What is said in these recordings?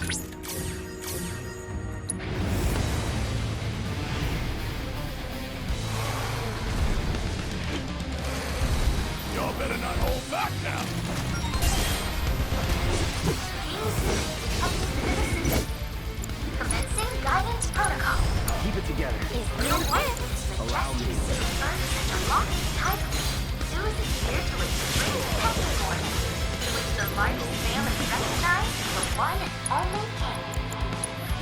Y'all better not hold back now. Commencing guidance protocol. Keep it together. Is real work. Allow me. First and unlock title. Zeus is here to explain Capricorn, which the largest male is recognized the one and only king.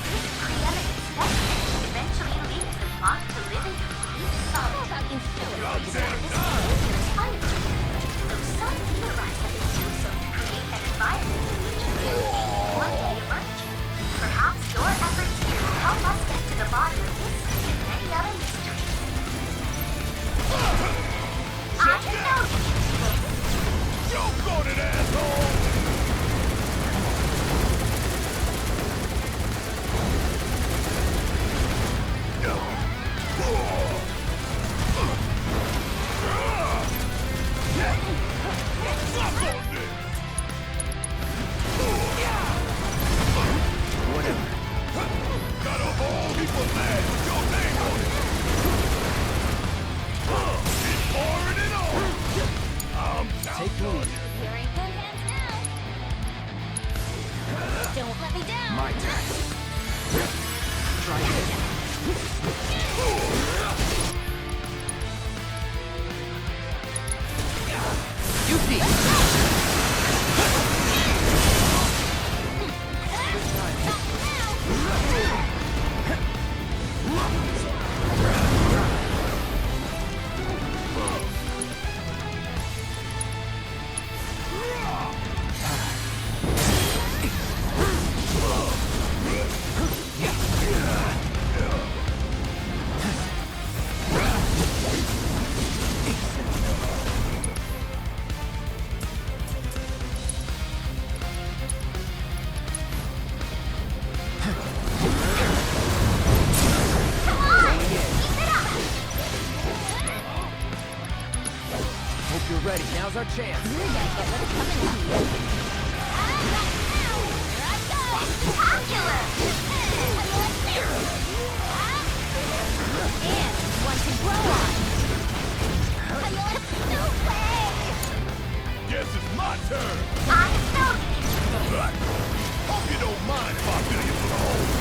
This preeminent specimen eventually leads the flock to live in complete solitude. Though some theorize that they do so to create an environment in which dreams one day emerge. Perhaps your efforts here will help us get to the bottom of this and many other mysteries. I know you can do this. Joke on it, asshole! Whatever. Got a whole heap of lead with your name on it. It's pouring it on. I'm Take the lead. You're in good hands now. Don't let me down. My turn. Try it. Yuki! Hope you're ready. Now's our chance. You're gonna get what's coming to you. Here I go. Spectacular! And one to grow on. No way! Guess it's my turn. I know you can do this. Right. Hope you don't mind if I fill you full of holes.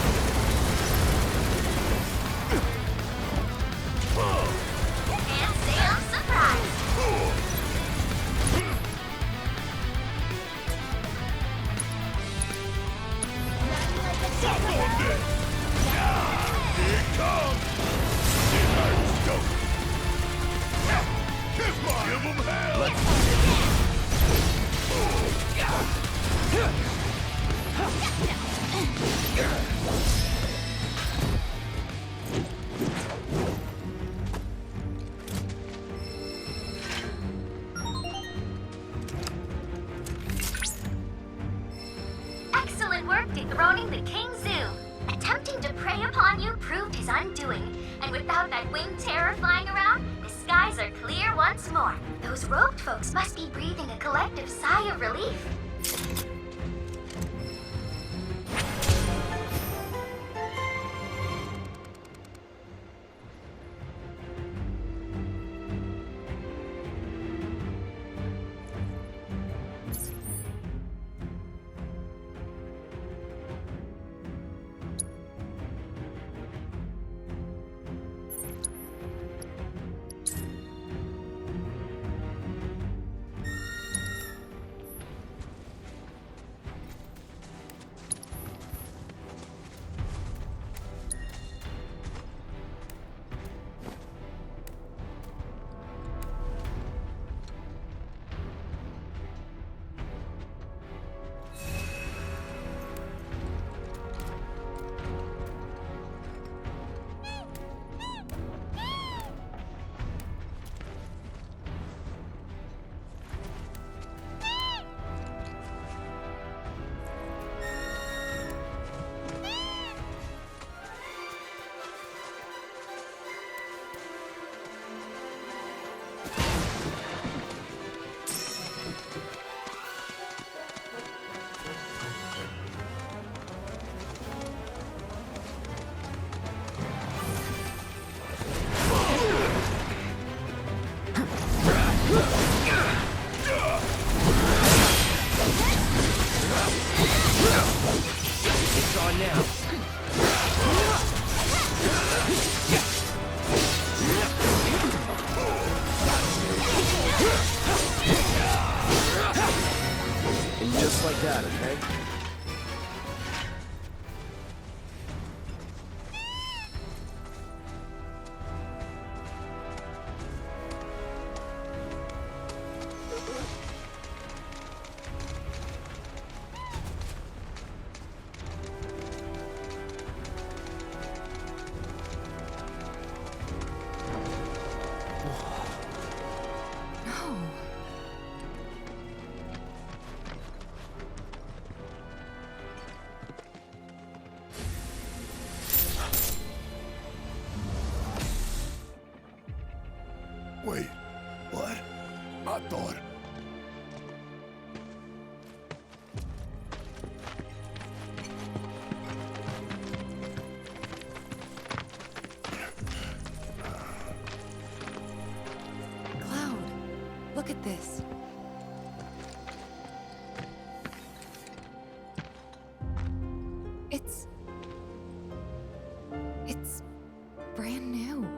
And say I'm surprised. Suck on this. Here it comes. It hurts, don't it? Kiss my give 'em hell. Excellent work dethroning the King Zoo. Attempting to prey upon you proved his undoing, and without that winged terror flying around, the skies are clear once more. Those robed folks must be breathing a collective sigh of relief. on now. And just like that, okay? Wait, what? I thought... Cloud, look at this. It's brand new.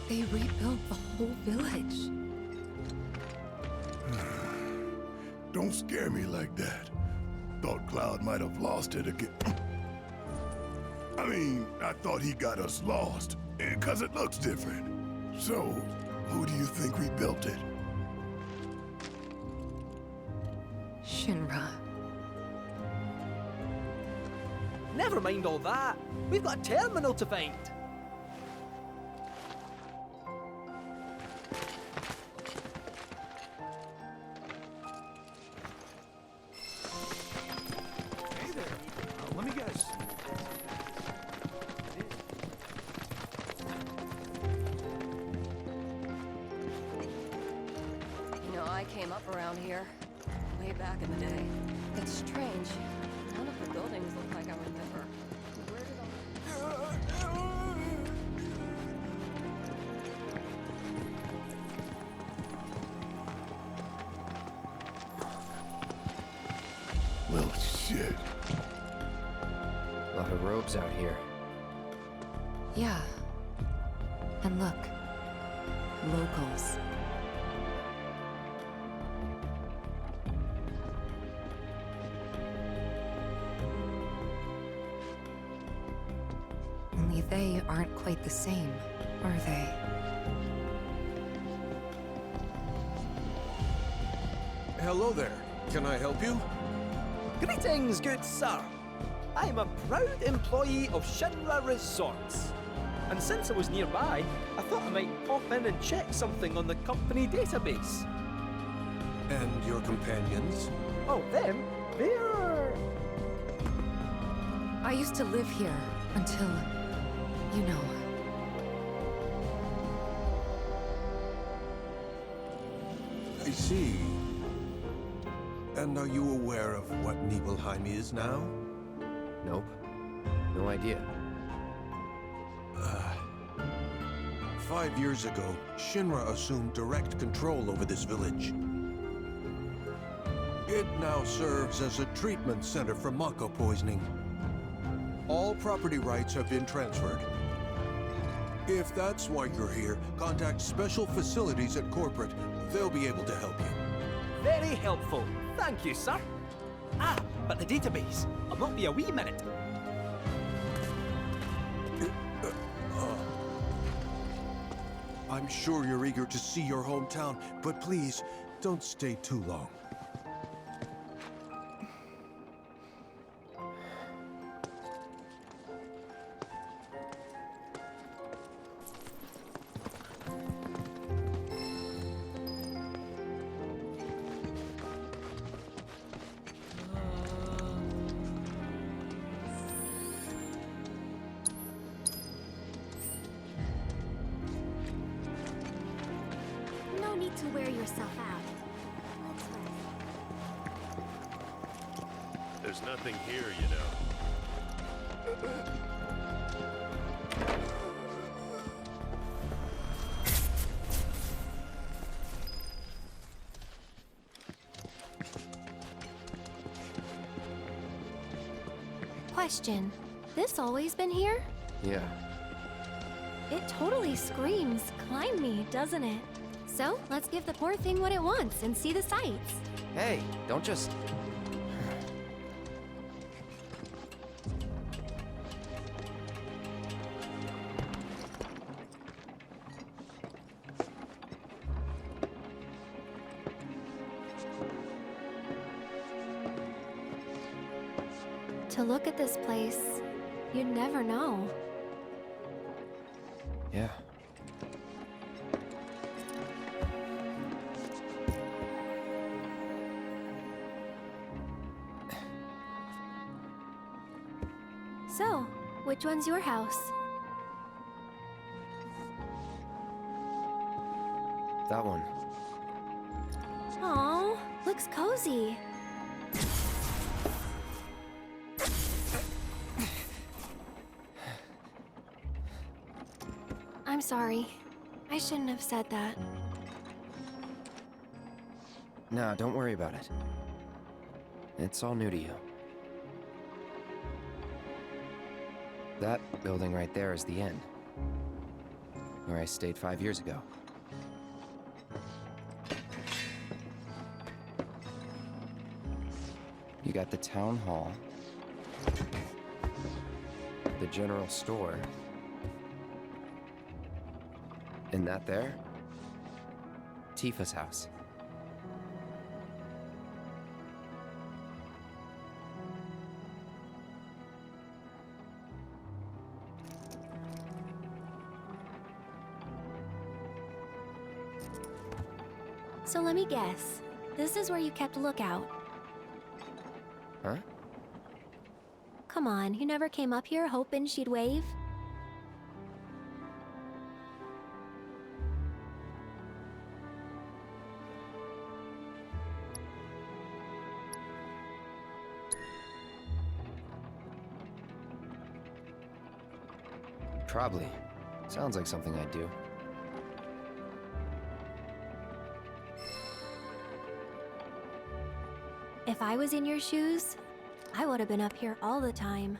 They rebuilt the whole village. Don't scare me like that. Thought Cloud might have lost it again. I mean, I thought he got us lost, because it looks different. So, who do you think rebuilt it? Shinra. Never mind all that. We've got a terminal to find. Hey there. Let me guess. You know, I came up around here way back in the day. It's strange. None of the buildings look like I remember. Where did all... Well, shit. A lot of robes out here. Yeah. And look. Locals. Only they aren't quite the same, are they? Hello there. Can I help you? Greetings, good sir. I'm a proud employee of Shinra Resorts. And since I was nearby, I thought I might pop in and check something on the company database. And your companions? Oh, them? They're... I used to live here until, you know. I see. And are you aware of what Nibelheim is now? Nope. No idea. 5 years ago, Shinra assumed direct control over this village. It now serves as a treatment center for Mako poisoning. All property rights have been transferred. If that's why you're here, contact Special Facilities at Corporate. They'll be able to help you. very helpful. Thank you, sir. Ah, but the database. I'll not be a wee minute. I'm sure you're eager to see your hometown, but please, don't stay too long. No need to wear yourself out. Let's rest. There's nothing here, you know. Question. This always been here? Yeah. It totally screams climb me, doesn't it? So, let's give the poor thing what it wants and see the sights. Hey, don't just... To look at this place, you'd never know. Yeah. So, which one's your house? That one. Aw, looks cozy. I'm sorry. I shouldn't have said that. No, don't worry about it. It's all new to you. That building right there is the inn. Where I stayed 5 years ago. You got the town hall, the general store, and that there, Tifa's house. So let me guess. This is where you kept lookout. Huh? Come on, you never came up here hoping she'd wave? Probably. Sounds like something I'd do. If I was in your shoes, I would have been up here all the time.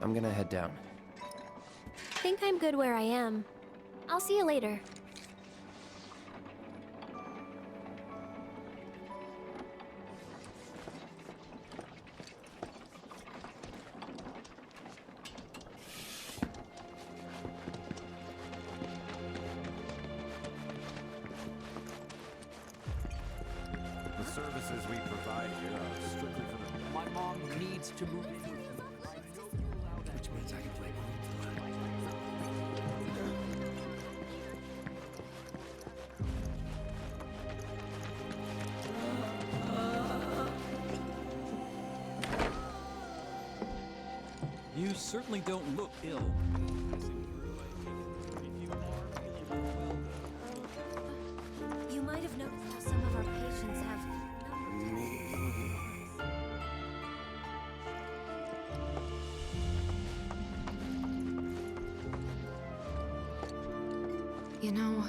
I'm gonna head down. Think I'm good where I am. I'll see you later. The services we provide here are strictly for the... My mom needs to move in with me. Which means I can play You certainly don't look ill. You might have noticed how some of our patients have... You know...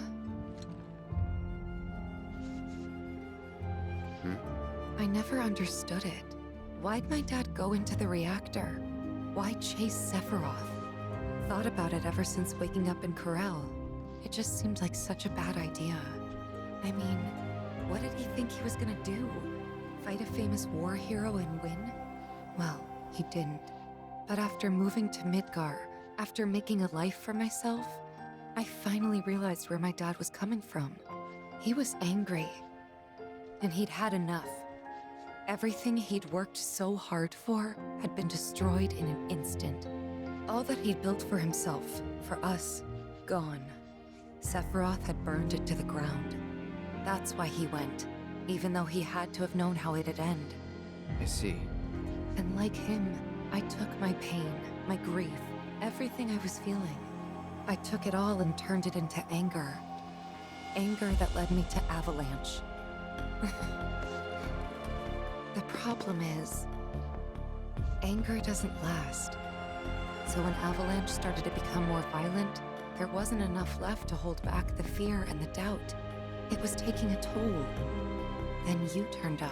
I never understood it. Why'd my dad go into the reactor? Why chase Sephiroth? Thought about it ever since waking up in Corel. It just seemed like such a bad idea. I mean, what did he think he was gonna do? Fight a famous war hero and win? Well, he didn't. But after moving to Midgar, after making a life for myself, I finally realized where my dad was coming from. He was angry. And he'd had enough. Everything he'd worked so hard for had been destroyed in an instant. All that he'd built for himself, for us, gone. Sephiroth had burned it to the ground. That's why he went, even though he had to have known how it'd end. I see. And like him, I took my pain, my grief, everything I was feeling. I took it all and turned it into anger. Anger that led me to Avalanche. The problem is, anger doesn't last. So when Avalanche started to become more violent, There wasn't enough left to hold back the fear and the doubt. It was taking a toll. Then you turned up.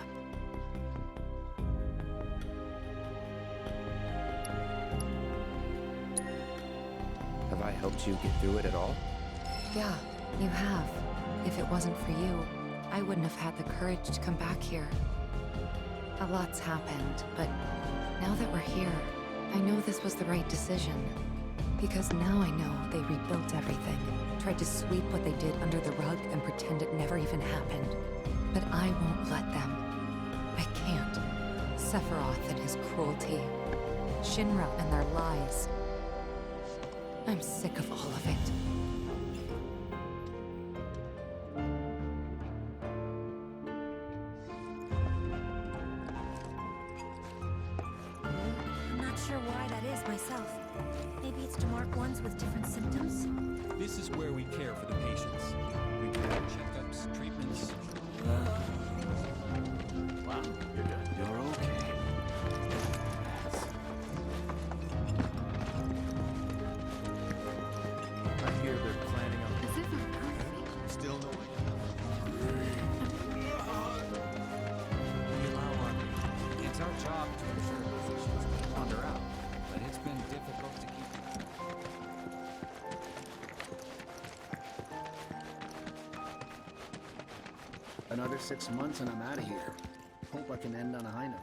Have I helped you get through it at all? Yeah, you have. If it wasn't for you, I wouldn't have had the courage to come back here. A lot's happened, but now that we're here, I know this was the right decision. Because now I know they rebuilt everything, tried to sweep what they did under the rug and pretend it never even happened. But I won't let them. I can't. Sephiroth and his cruelty. Shinra and their lies. I'm sick of all of it. I'm not sure why that is myself. Maybe it's to mark ones with different symptoms? This is where we care for the patients. We do checkups, treatments. Wow, you're good. You're okay. I hear they're planning on... As if I'm perfect. Still no way. We allow our... It's our job to ensure physicians can wander out, but it's been difficult to keep... Another 6 months and I'm out of here. Hope I can end on a high note.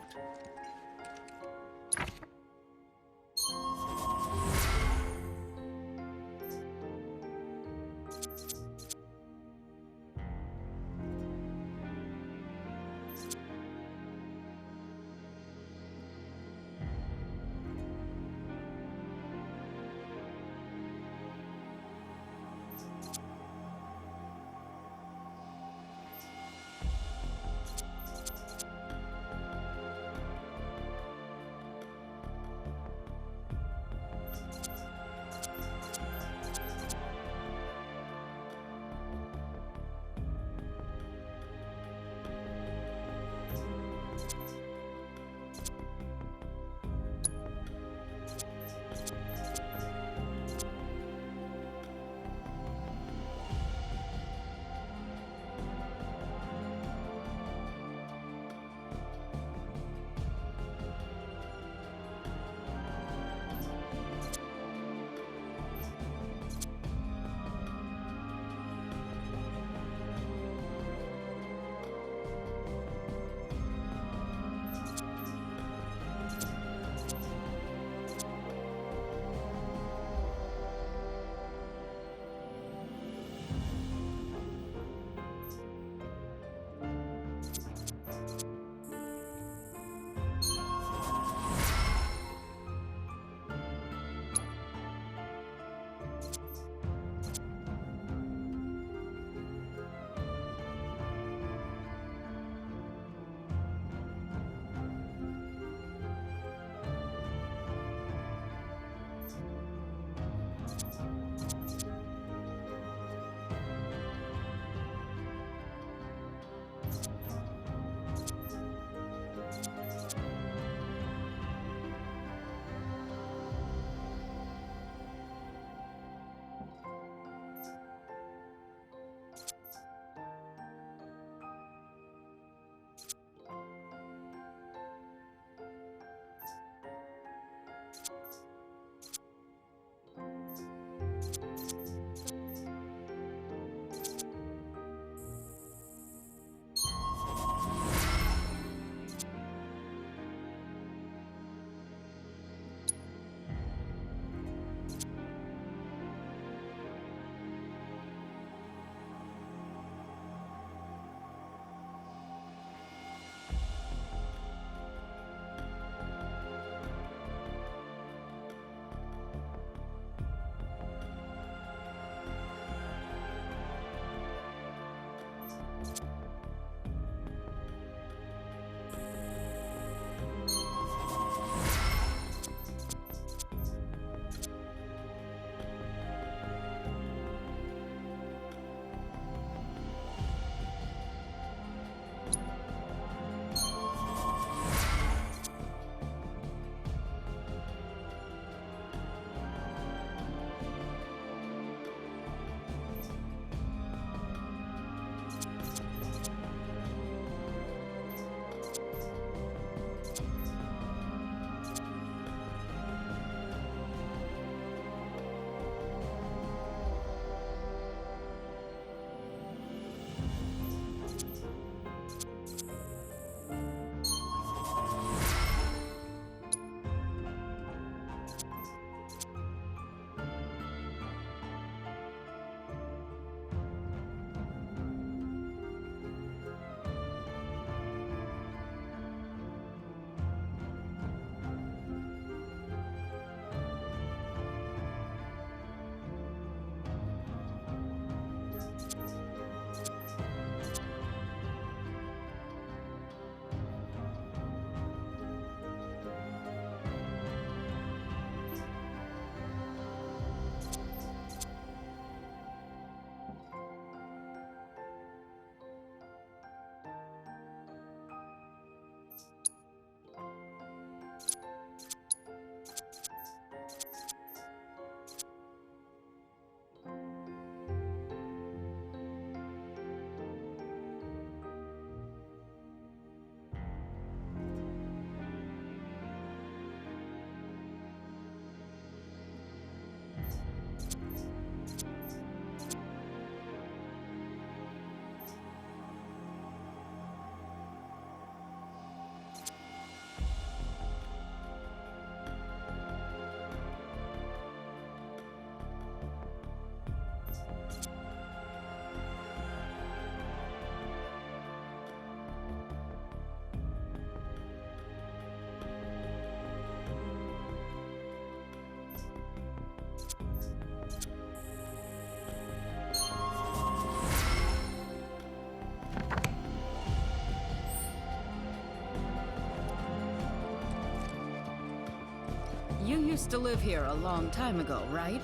You used to live here a long time ago, right?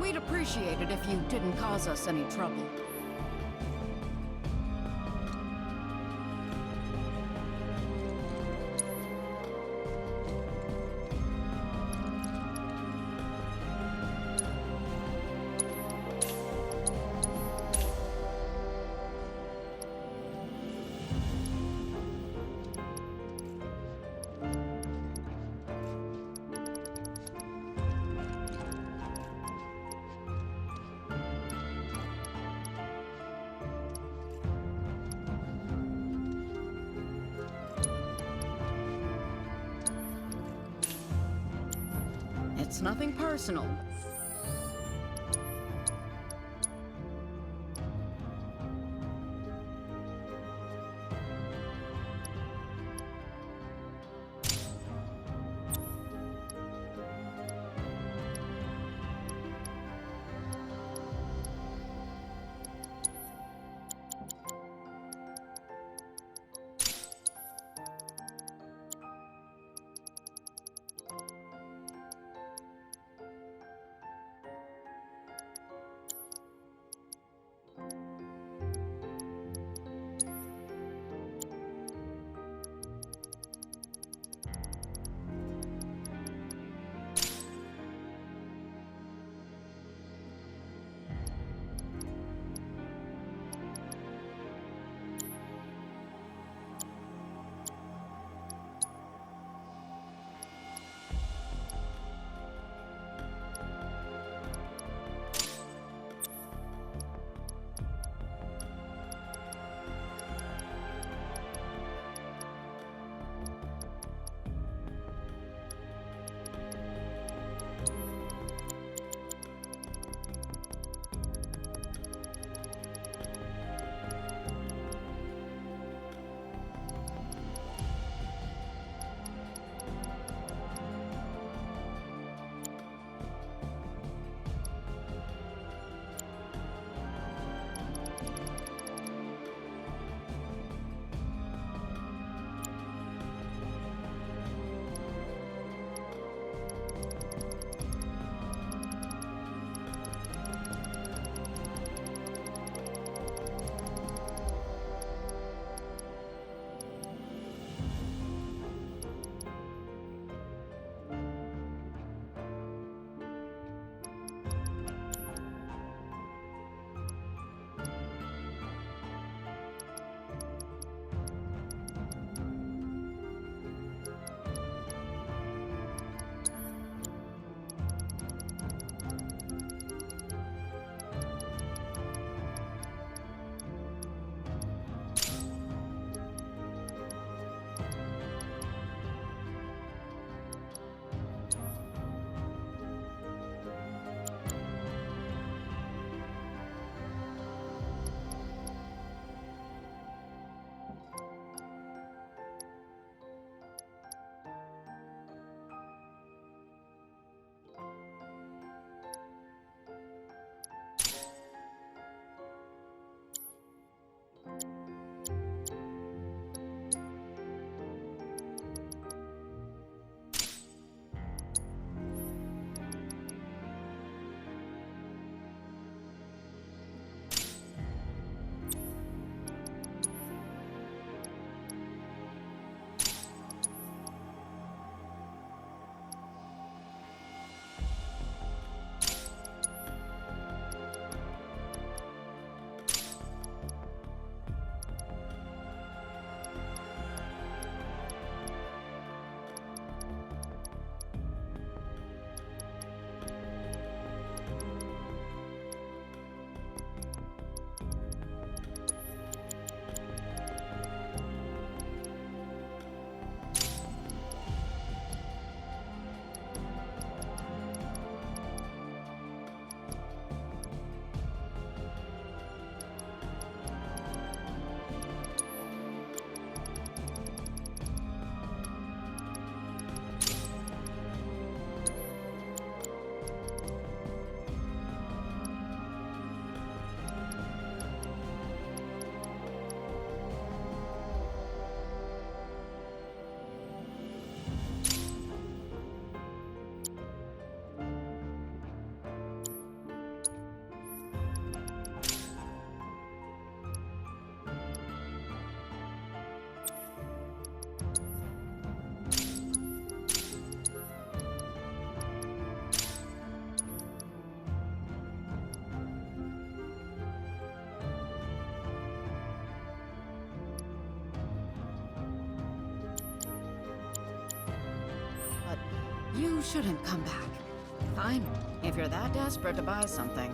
We'd appreciate it if you didn't cause us any trouble. It's nothing personal. You shouldn't come back. Fine, if you're that desperate to buy something.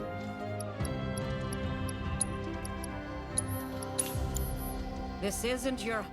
This isn't your...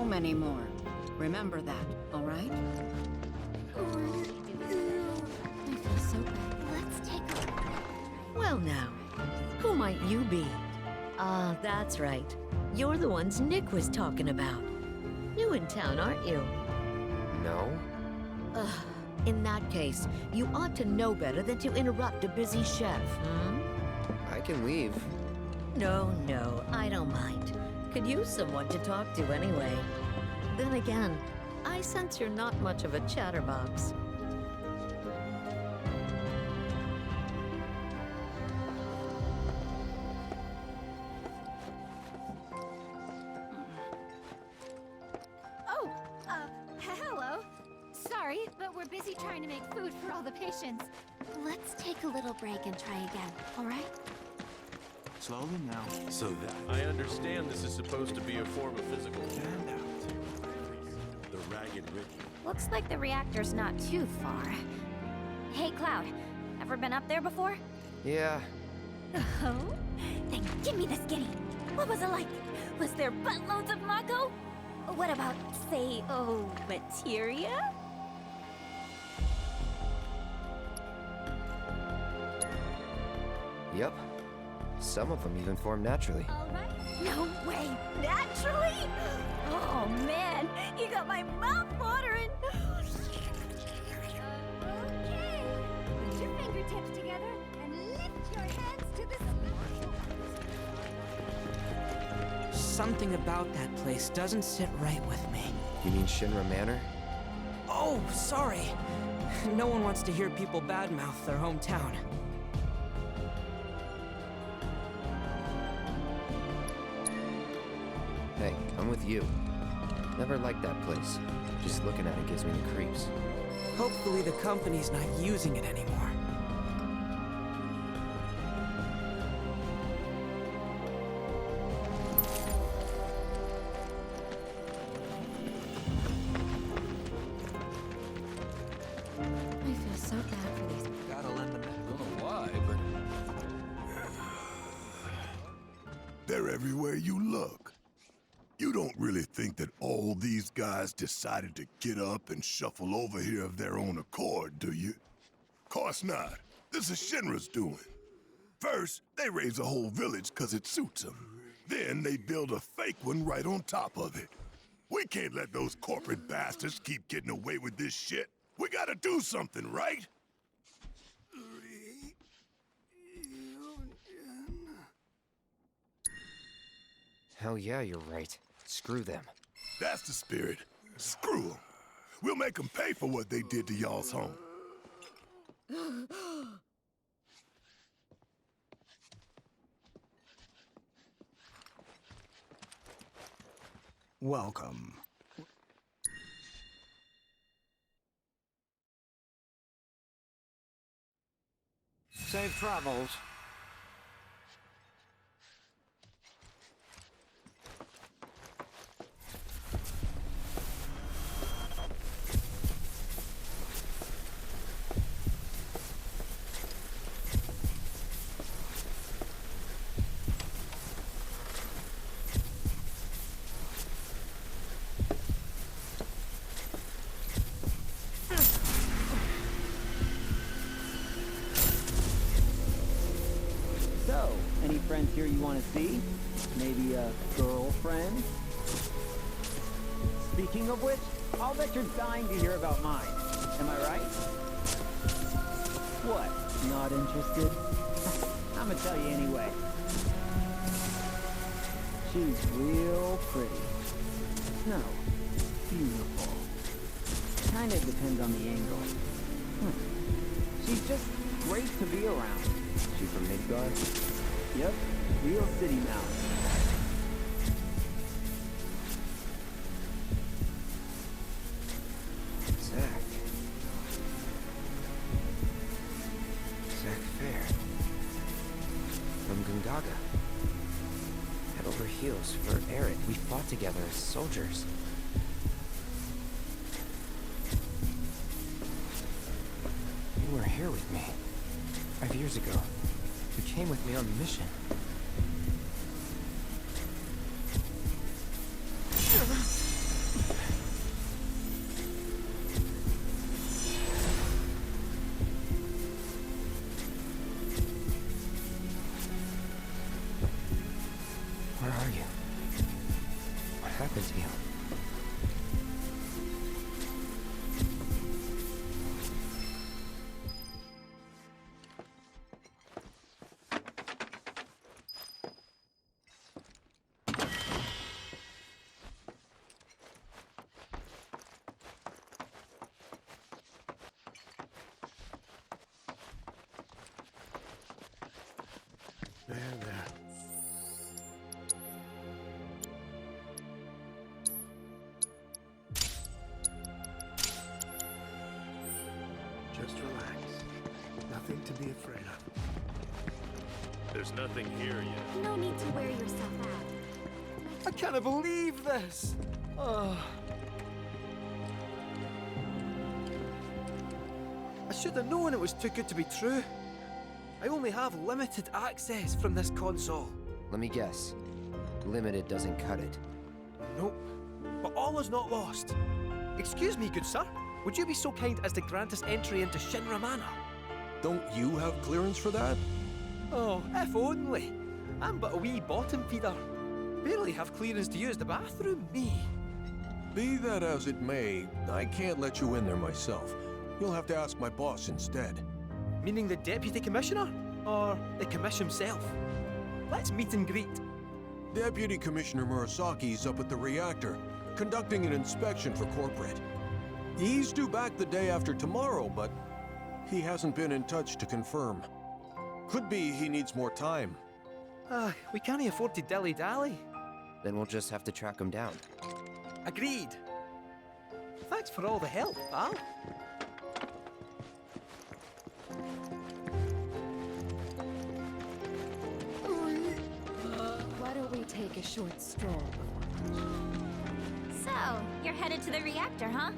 So many more. Remember that, all right? I feel so bad. Let's take a look. Well now, who might you be? Ah, that's right. You're the ones Nick was talking about. New in town, aren't you? No? Ugh. In that case, you ought to know better than to interrupt a busy chef, hmm? I can leave. No, I don't mind. Could use someone to talk to anyway. Then again, I sense you're not much of a chatterbox. Oh, hello. Sorry, but we're busy trying to make food for all the patients. Let's take a little break and try again, all right? Slowly now. So that I understand this is supposed to be a form of physical handout. the ragged rich. Looks like the reactor's not too far. Hey, Cloud. Ever been up there before? Yeah, Oh? Then give me the skinny. What was it like? Was there buttloads of Mako? What about, say, materia? yep. Some of them even form naturally. No way! Naturally? Oh man, you got my mouth watering! Okay, put your fingertips together and lift your hands to the sky. Something about that place doesn't sit right with me. You mean Shinra Manor? Oh, sorry. No one wants to hear people badmouth their hometown. Hey, I'm with you. Never liked that place. Just looking at it gives me the creeps. Hopefully the company's not using it anymore. I feel so bad for these. Gotta lend them. I don't know why, but They're everywhere you look. You don't really think that all these guys decided to get up and shuffle over here of their own accord, do you? Course not. This is Shinra's doing. First, they raise a whole village 'cause it suits them. Then they build a fake one right on top of it. We can't let those corporate bastards keep getting away with this shit. We gotta do something, right? Hell yeah, you're right. Screw them. That's the spirit. Screw them. We'll make them pay for what they did to y'all's home. Welcome. Safe travels. So, any friends here you want to see? Maybe a girlfriend? Speaking of which, I'll bet you're dying to hear about mine. Am I right? What? Not interested? I'm gonna tell you anyway. She's real pretty. No, beautiful. Kinda depends on the angle. She's just great to be around. She from Midgard? Yep, real city mouse. Zack. Zack Fair. From Gungaga. Head over heels for Eret. We fought together as soldiers. You were here with me. 5 years ago. You came with me on the mission. Where are you? What happened to you? There. Just relax. Nothing to be afraid of. There's nothing here yet. No need to wear yourself out. I can't believe this! Oh. I should have known it was too good to be true. I only have limited access from this console. Let me guess. Limited doesn't cut it. Nope. But all is not lost. Excuse me, good sir. Would you be so kind as to grant us entry into Shinra Manor? Don't you have clearance for that? Oh, if only. I'm but a wee bottom feeder. Barely have clearance to use the bathroom, me. Be that as it may, I can't let you in there myself. You'll have to ask my boss instead. Meaning the deputy commissioner? Or the commission himself? Let's meet and greet. Deputy Commissioner Murasaki's up at the reactor, conducting an inspection for corporate. He's due back the day after tomorrow, but he hasn't been in touch to confirm. Could be he needs more time. We can't afford to dilly-dally. Then we'll just have to track him down. Agreed. Thanks for all the help, pal. Why don't we take a short stroll before lunch? So, you're headed to the reactor, huh?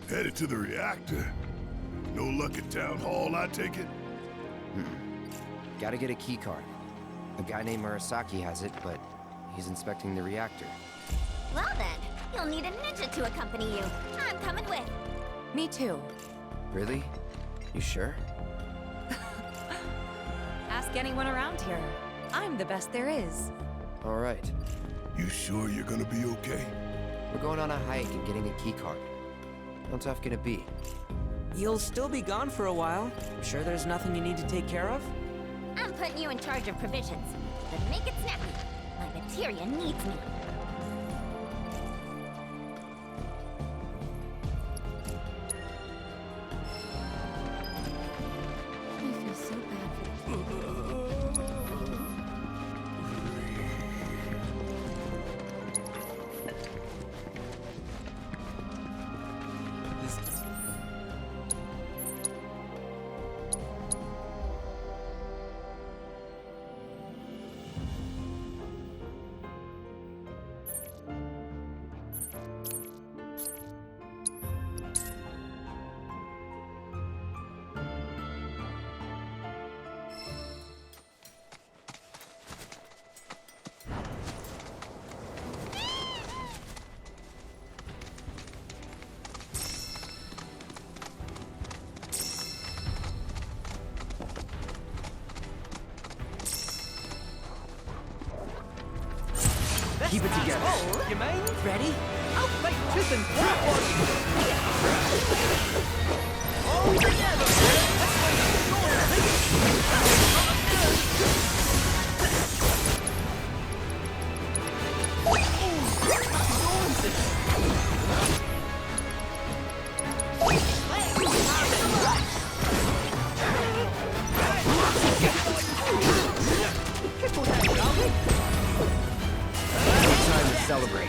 Headed to the reactor? No luck at Town Hall, I take it? Gotta get a key card. A guy named Murasaki has it, but he's inspecting the reactor. Well then, you'll need a ninja to accompany you. I'm coming with. Me too. Really? You sure? Ask anyone around here. I'm the best there is. All right. You sure you're gonna be okay? We're going on a hike and getting a key card. How tough can it be? You'll still be gone for a while. Sure there's nothing you need to take care of? I'm putting you in charge of provisions. But make it snappy. My materia needs me. I feel so bad for the Keep it together. Oh, you mind? Ready? I'll fight tooth and claw for you. All together. Time to celebrate.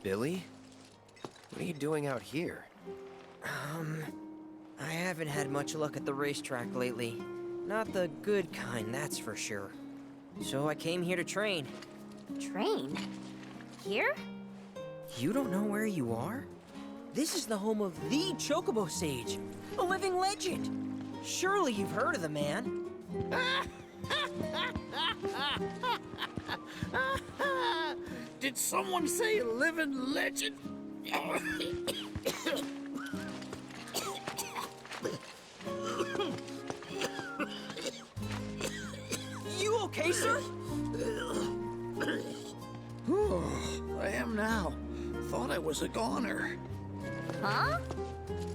Billy? What are you doing out here? I haven't had much luck at the racetrack lately. Not the good kind, that's for sure. So I came here to train. Train? Here? You don't know where you are? This is the home of the Chocobo Sage, a living legend. Surely you've heard of the man. Did someone say living legend? You okay, sir? I am now. Thought I was a goner. Huh?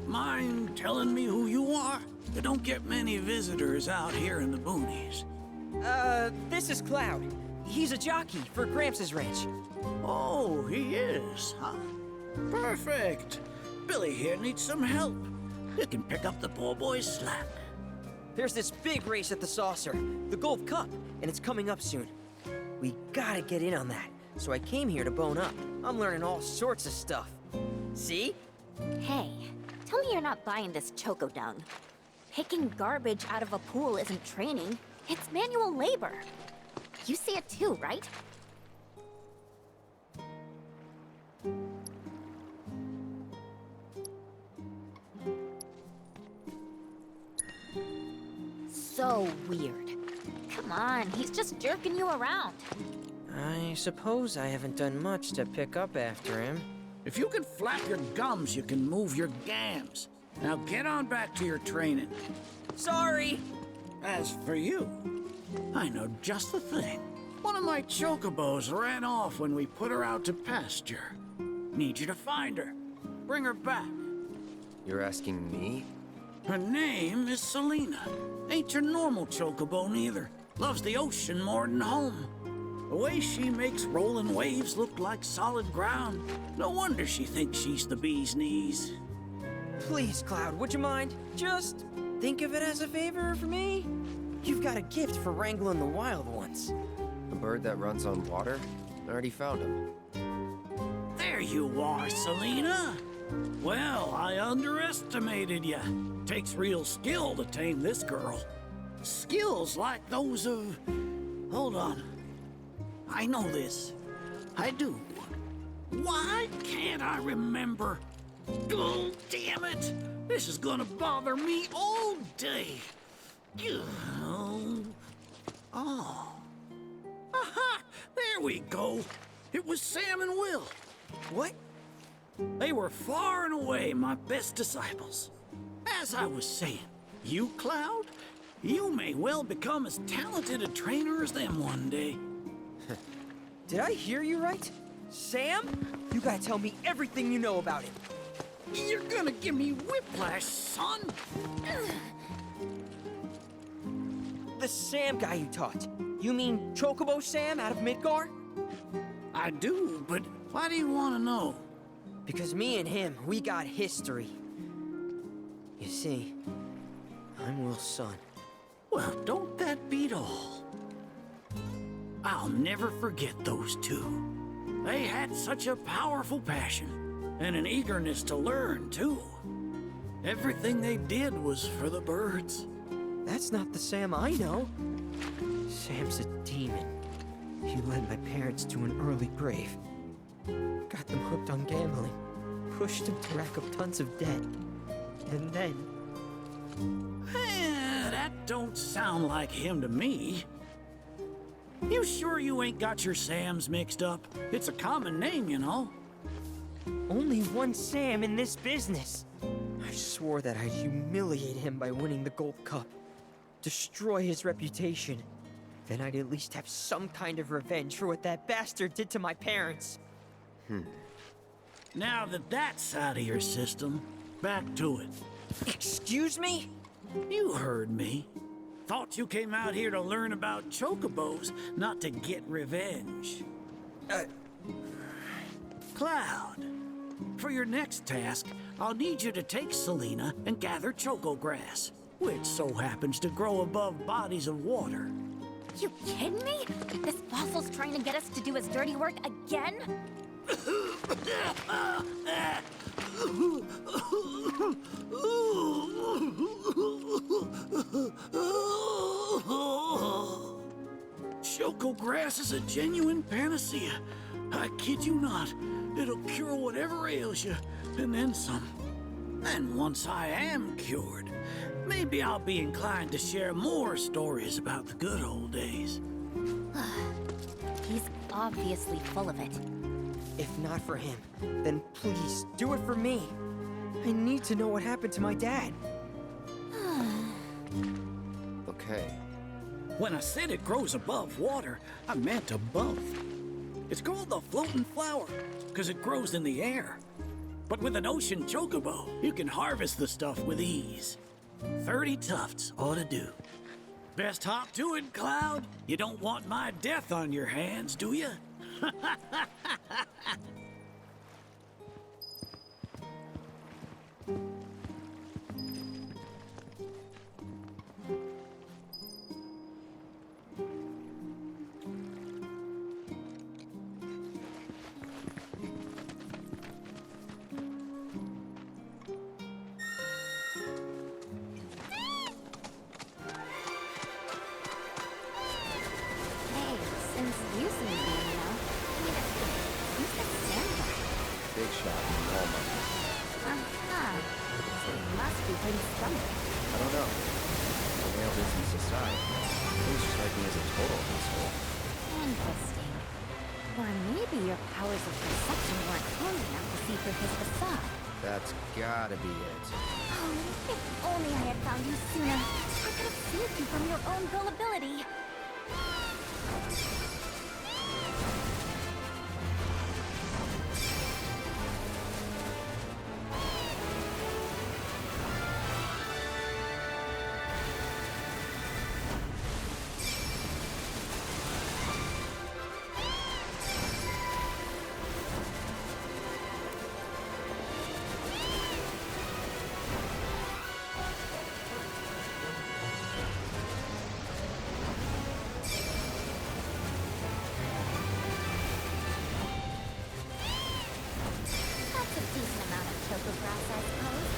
Mind telling me who you are? You don't get many visitors out here in the boonies. This is Cloud. He's a jockey for Gramps' ranch. Oh, he is, huh? Perfect. Billy here needs some help. You can pick up the poor boy's slack. There's this big race at the Saucer, the Gold Cup, and it's coming up soon. We gotta get in on that, so I came here to bone up. I'm learning all sorts of stuff. See? Hey, tell me you're not buying this choco dung. Picking garbage out of a pool isn't training, it's manual labor. You see it too, right? So weird. Come on, he's just jerking you around. I suppose I haven't done much to pick up after him. If you can flap your gums, you can move your gams. Now get on back to your training. Sorry! As for you, I know just the thing. One of my chocobos ran off when we put her out to pasture. Need you to find her. Bring her back. You're asking me? Her name is Selena. Ain't your normal chocobo neither. Loves the ocean more than home. The way she makes rolling waves look like solid ground. No wonder she thinks she's the bee's knees. Please, Cloud, would you mind? Just think of it as a favor for me. You've got a gift for wrangling the wild ones. A bird that runs on water? I already found him. There you are, Selena. Well, I underestimated you. Takes real skill to tame this girl. Skills like those of... Hold on. I know this. I do. Why can't I remember? Oh, damn it! This is gonna bother me all day. Oh. Aha! There we go. It was Sam and Will. What? They were far and away my best disciples. As I was saying, you, Cloud, you may well become as talented a trainer as them one day. Did I hear you right? Sam? You gotta tell me everything you know about it. You're gonna give me whiplash, son. The Sam guy you taught. You mean Chocobo Sam out of Midgar? I do, but why do you want to know? Because me and him, we got history. You see, I'm Will's son. Well, don't that beat all? I'll never forget those two. They had such a powerful passion, and an eagerness to learn, too. Everything they did was for the birds. That's not the Sam I know. Sam's a demon. He led my parents to an early grave. Got them hooked on gambling. Pushed them to rack up tons of debt. And then... That don't sound like him to me. You sure you ain't got your Sams mixed up? It's a common name, you know. Only one Sam in this business. I swore that I'd humiliate him by winning the Gold Cup. Destroy his reputation. Then I'd at least have some kind of revenge for what that bastard did to my parents. Now that that's out of your system, back to it. Excuse me? You heard me. Thought you came out here to learn about chocobos, not to get revenge. Cloud, for your next task, I'll need you to take Selena and gather choco grass, which so happens to grow above bodies of water. You kidding me? This fossil's trying to get us to do his dirty work again? Choco grass is a genuine panacea. I kid you not. It'll cure whatever ails you, and then some. And once I am cured, maybe I'll be inclined to share more stories about the good old days. He's obviously full of it. If not for him, then please do it for me. I need to know what happened to my dad. Okay. When I said it grows above water, I meant above. It's called the floating flower, because it grows in the air. But with an ocean chocobo, you can harvest the stuff with ease. 30 tufts ought to do. Best hop to it, Cloud. You don't want my death on your hands, do you? Hey, since you seem to be enough, who's the Santa? Big shot in Walmart. So he must be pretty stumped. I don't know. The whale business aside, things strike me as a total asshole. Interesting. Or maybe your powers of perception weren't strong enough to see through his facade. That's gotta be it. Oh, if only I had found you sooner. I could have saved you from your own gullibility. That's a decent amount of choco grass, I suppose.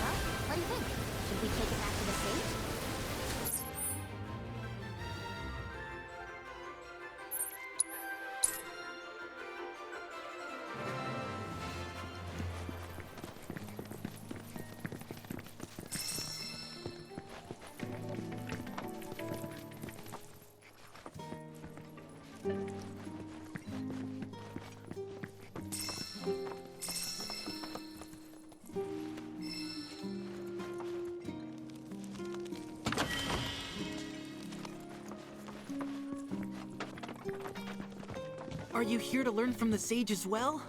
Well, what do you think? Should we take it back to the stage? Are you here to learn from the sage as well?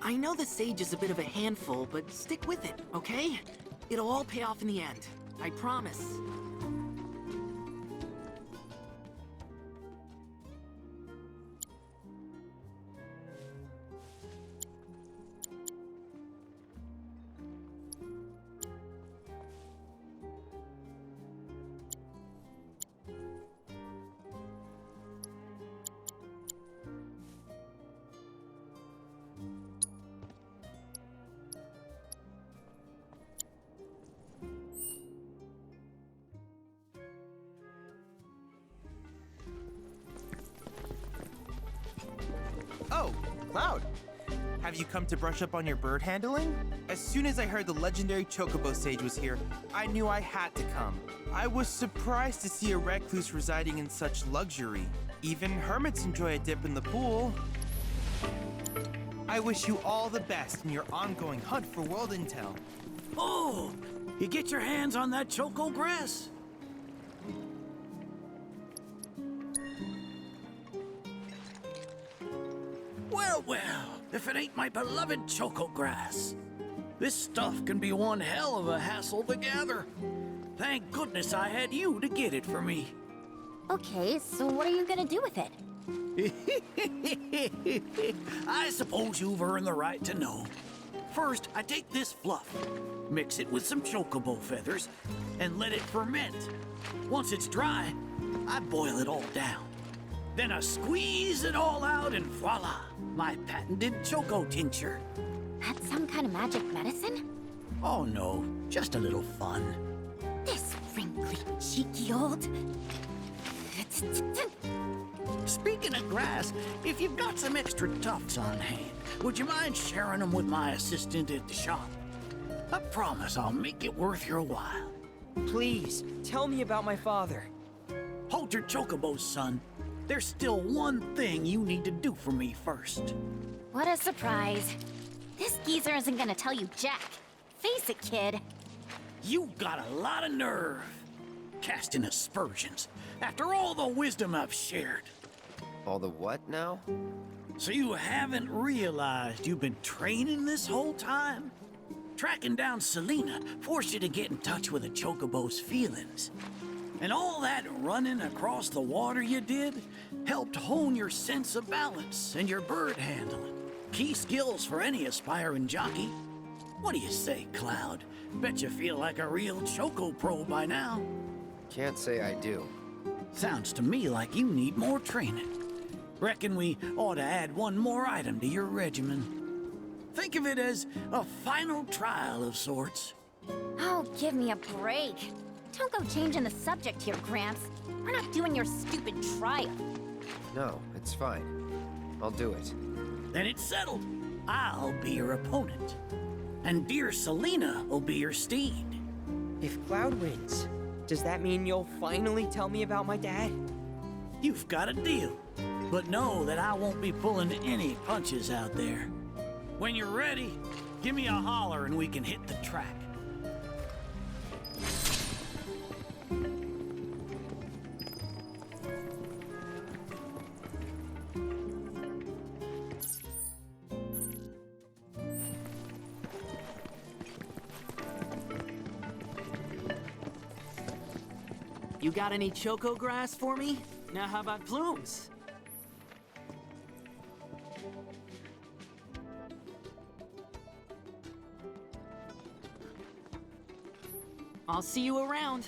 I know the sage is a bit of a handful, but stick with it, okay? It'll all pay off in the end. I promise. Oh, Cloud! Have you come to brush up on your bird handling? As soon as I heard the legendary Chocobo Sage was here, I knew I had to come. I was surprised to see a recluse residing in such luxury. Even hermits enjoy a dip in the pool. I wish you all the best in your ongoing hunt for world intel. Oh, you get your hands on that choco grass? Well, well, if it ain't my beloved choco grass. This stuff can be one hell of a hassle to gather. Thank goodness I had you to get it for me. Okay, so what are you gonna do with it? I suppose you've earned the right to know. First, I take this fluff, mix it with some chocobo feathers, and let it ferment. Once it's dry, I boil it all down. Then I squeeze it all out and voila, my patented choco tincture. That's some kind of magic medicine? Oh no, just a little fun. This wrinkly, cheeky old... Speaking of grass, if you've got some extra tufts on hand, would you mind sharing them with my assistant at the shop? I promise I'll make it worth your while. Please, tell me about my father. Hold your chocobos, son. There's still one thing you need to do for me first. What a surprise. This geezer isn't gonna tell you jack. Face it, kid. You got a lot of nerve. Casting aspersions after all the wisdom I've shared. All the what now? So you haven't realized you've been training this whole time? Tracking down Selena forced you to get in touch with a chocobo's feelings. And all that running across the water you did helped hone your sense of balance and your bird handling. Key skills for any aspiring jockey. What do you say, Cloud? Bet you feel like a real choco pro by now. Can't say I do. Sounds to me like you need more training. Reckon we ought to add one more item to your regimen. Think of it as a final trial of sorts. Oh, give me a break. Don't go changing the subject here, Gramps. We're not doing your stupid trial. No, it's fine. I'll do it. Then it's settled. I'll be your opponent. And dear Selena will be your steed. If Cloud wins, does that mean you'll finally tell me about my dad? You've got a deal. But know that I won't be pulling any punches out there. When you're ready, give me a holler and we can hit the track. You got any choco grass for me? Now how about plumes? I'll see you around.